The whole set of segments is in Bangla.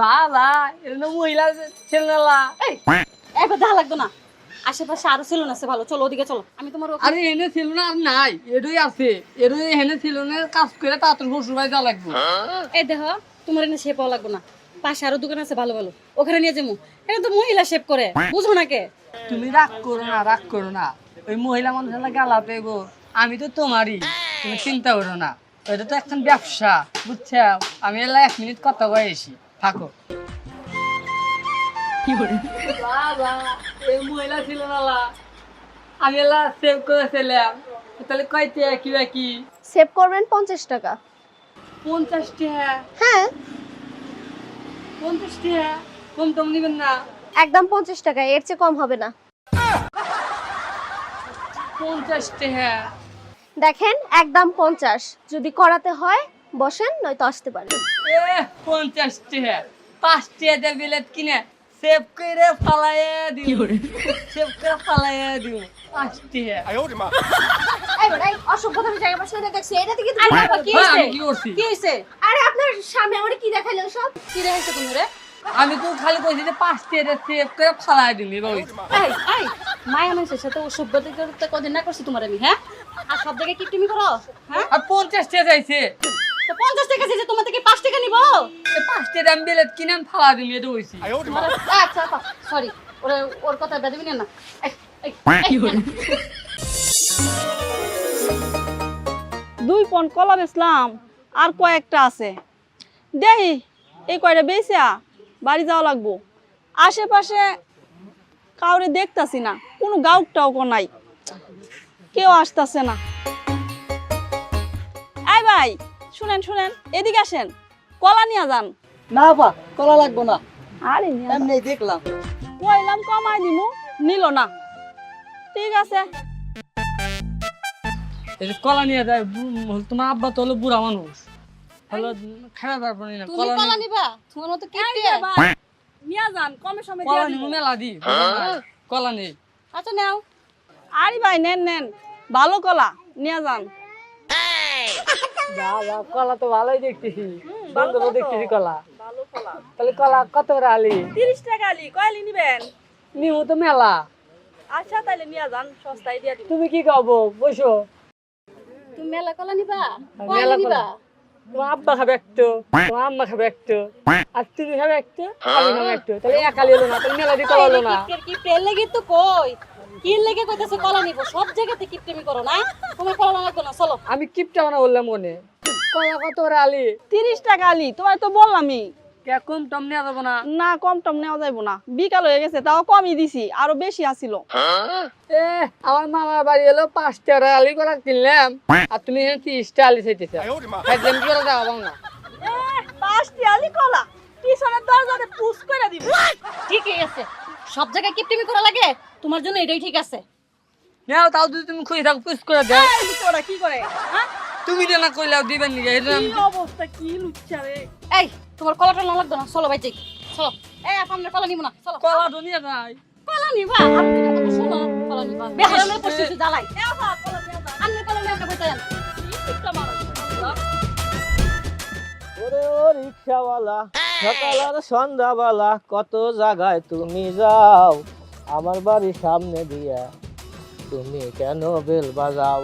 বাবা এটা মহিলা ছেলেলা এই এবার দেখা লাগতো না আশেপাশে আরো ছিল না সে ভালো চলো ওদিকে চলো আমি তোমার আরে এনে ছিল না আর নাই এটাই আছে এটাই এনে ছিল না কাজ করে তাড়াতাড়ি শ্বশুর বাড়ি যাওয়া লাগবে এই দেখো তোমার এনে শেপ পাওয়া লাগবে না পাশে আরো দোকান আছে ভালো ভালো ওখানে নিয়ে যাবো এটা তো মহিলা শেপ করে বুঝো না কে তুমি রাগ করো না ওই মহিলা মানুষের গালা পেগো আমি তো তোমারই তুমি চিন্তা করো না এটা তো এখন ব্যবসা বুঝছো আমি এলা 1 মিনিট কথা কয়ে এসি থাকো বাবা এই মহিলা ছিল না আমি এলা সেভ করেছিলাম তাহলে কয়তে কি সেভ করবেন 50 টাকা 50 টাকা হ্যাঁ 50 টাকা কম টম নিবেন না একদম 50 টাকা এর চেয়ে কম হবে না 50 টাকা দেখেন একদম 50 যদি করাতে হয় বসেন নয়তো আসতে পারেন 50 টাকা 5 টাকা দিয়ে বিলেট কিনে সেভ করে ফালাইয়া দিও সেভ করে ফালাইয়া দিও 5 টাকা এই ভাই অসভ্যতার জায়গা পাশে দেখছি এটা থেকে আরে বাবা কি হ্যাঁ, হইছে আমি কি করছি? কি হইছে আরে আপনার সামনে আমারে কি দেখাইলো সব কি দেখাইছো তুমি রে আমি তো খালি কইছি যে 5 টাকা সেভ করে ফালাইয়া দিলি বাবু এই মায়া মানুষের সাথে ও সভ্যতা করতে কদিন না করছি তোমার আমি হ্যাঁ আর সব জায়গায় কি তুমি করো হ্যাঁ আর 50 টাকা চাইছে তো 50 টাকা যে তোমার থেকে 5 টাকা নিবো 5 টাকা আমি বিলেট কিনে ফালা দিলি এটা হইছি আচ্ছা সরি ওর কথা বেদবি না এই, এই, দুই পন কলা বেচলাম আর কয়েকটা আছে দেহি এই কয়টা বেচা বাড়ি যাওয়া লাগবো আশেপাশে কাউরে দেখতাছি না কোনো গাউকটাও নাই কেউ আসতেছে না এই ভাই শুনেন এদিকে আসেন কলা নিয়ে যান না বা কলা লাগবো না আরে নিয়া যান। এমনি দেখলাম কইলাম কমাই দিমু নিল না ঠিক আছে এই যে কলা নিয়ে যায় তোমার আব্বা তো হলো বুড়া মানুষ হলো খাওয়া পারবো না তুমি কলা কলা নিবা তোমার মতো কি এই যে ভাই নিয়ে যান কমে সময় কলা দিয়া নিবো দিব মেলা দি কলা নেই আচ্ছা নাও আরে ভাই নেন ভালো কলা নিয়ে যান বাবা কলা তো ভালোই দেখতেছি ভালো বান্ধব তো। দেখতেছি কলা ভালো কলা তাহলে কলা কত করে আলি 30 টাকা আলি কয়লি নিবেন নিমু তো মেলা আচ্ছা তাইলে নিয়ে যান সস্তায় দিয়া দিব তুমি কি খাবো বসো তুমি মেলা কলা নিবা মেলা কলা নিবা কলা। তোমার আব্বা খাবে একটু তোমার আম্মা খাবে একটু আর তুমি খাবে একটু আমি খাবে একটু তাহলে একালি হলো না তাহলে মেলা দিয়ে কলা হলো না কি প্রেল লাগি তো কই কি লেগে কইতাছে কলা নিব সব জায়গাতে কিপটেমি করো না তোমার কলা লাগবে না চলো আমি কিপটা বানা বললাম মনে কলা কত করে আলি 30 টাকা আলি তোমার তো বললামই কে কম টম নেওয়া যাবো না না কম টম নেওয়া যাইবো না বিকাল হয়ে গেছে তাও কমই দিছি আরো বেশি আসিল এ আমার মামার বাড়ি এলো 5 টাকা আলি কলা কিনলাম আর তুমি এখানে 30 টা আলি চাইতেছ একদম কি করে দেওয়া না 5টি আলি কলা পিছনের দরজাতে পুশ করে দিব ঠিকই আছে সব জায়গায় কিপটেমি করা লাগে তোমার জন্য এটাই ঠিক আছে নেও তাও যদি তুমি খুঁজে থাকো পুষ করে দাও এই লুচোরা কি করে হ্যাঁ তুমি যে না কইলাও দিবেন নি এটা কি অবস্থা কি লুচ্চা রে এই তোমার কলাটা না লাগবে না চলো ভাই যাই চলো এই আপনার কলা নিব না চলো কলা তো নিয়ে যাই কলা নিবা আপনি কথা শোনো কলা নিবা বেহারামের পরিস্থিতি জ্বালাই আপনি কলা নিয়ে বইতে যান ওরে ও রিক্সাওয়ালা সকাল আর সন্ধ্যাবেলা কত জায়গায় তুমি যাও আমার বাড়ির সামনে দিয়া তুমি কেন বেল বাজাও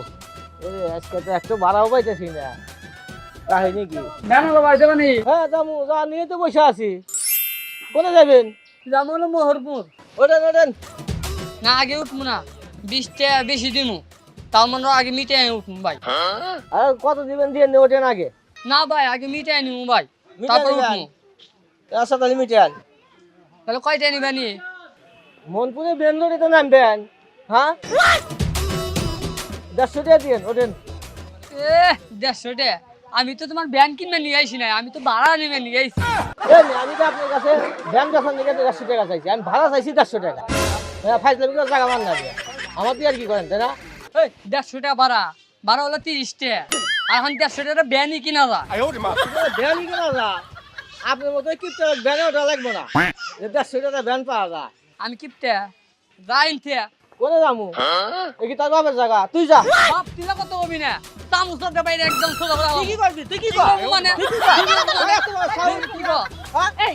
ওরে আজকে তো একটু ভাড়াও পাইতেছি না কাহিনী কি জানো ভাই দেবেন হ্যাঁ জামু যা নিয়ে তো বসে আছি কোথায় যাবেন জানো হলো মোহরপুর ওঠেন ওঠেন না আগে উঠবো না 20 টাকা বেশি দিমু তাও মনে হয় আগে মিটাই উঠবো ভাই আর কত দিবেন দিয়ে নিয়ে ওঠেন আগে না ভাই আগে মিটাই নিমু ভাই মিটাই তারপর নিবেন? উঠবো আচ্ছা তাহলে মিটান তাহলে কয়টা নিবানি মনপুরে বেন্দরিতে নামবেন হ্যাঁ 150 টাকা দিন ওঠেন 150 টাকা আমি তো তোমার ব্যান কিনবে নিয়ে আইছি না আমি তো ভাড়া নেবে নিয়ে আইছি আমি তো আপনার কাছে ব্যায়াম যখন নিয়ে 150 টাকা চাইছি আমি ভাড়া চাইছি 150 টাকা হ্যাঁ ফাইজলামি করে জায়গা মান লাগবে আমার দিয়ে আর কি করেন তাই না এই 150 টাকা ভাড়া ভাড়া হলো 30 টাকা আর এখন 150 টাকা ব্যানই কিনা যা ব্যায়াম কেনা যা আপনার মতো কিপটা ব্যানে ওটা লাগবে না 150 টাকা ব্যান পাওয়া যায় আমি কিপটা যাইন থে কোনে যামু এই কি তার বাপের জায়গা তুই যা বাপ তিলা কত হবি না তামুসতে বাইরে একদম সোজা করে তুই কি করবি তুই কি কর মানে তুই কি কর? কি কর হ্যাঁ? এই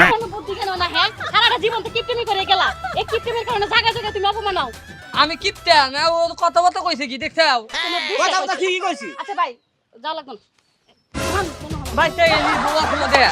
কোনো বুদ্ধি কেন না হ্যাঁ সারাটা জীবন তো কিপটেমি করে গেলা এই কিপটেমির কারণে জায়গা জায়গা তুমি অপমান হও আমি কিপটা না ও কথা কথা কইছে কি দেখছাও তোমার বিশ্বাস কথা হচ্ছে? ঠিকই কইছি। আচ্ছা ভাই যাও লাগবে না ভাই তাই বউ আসলে দে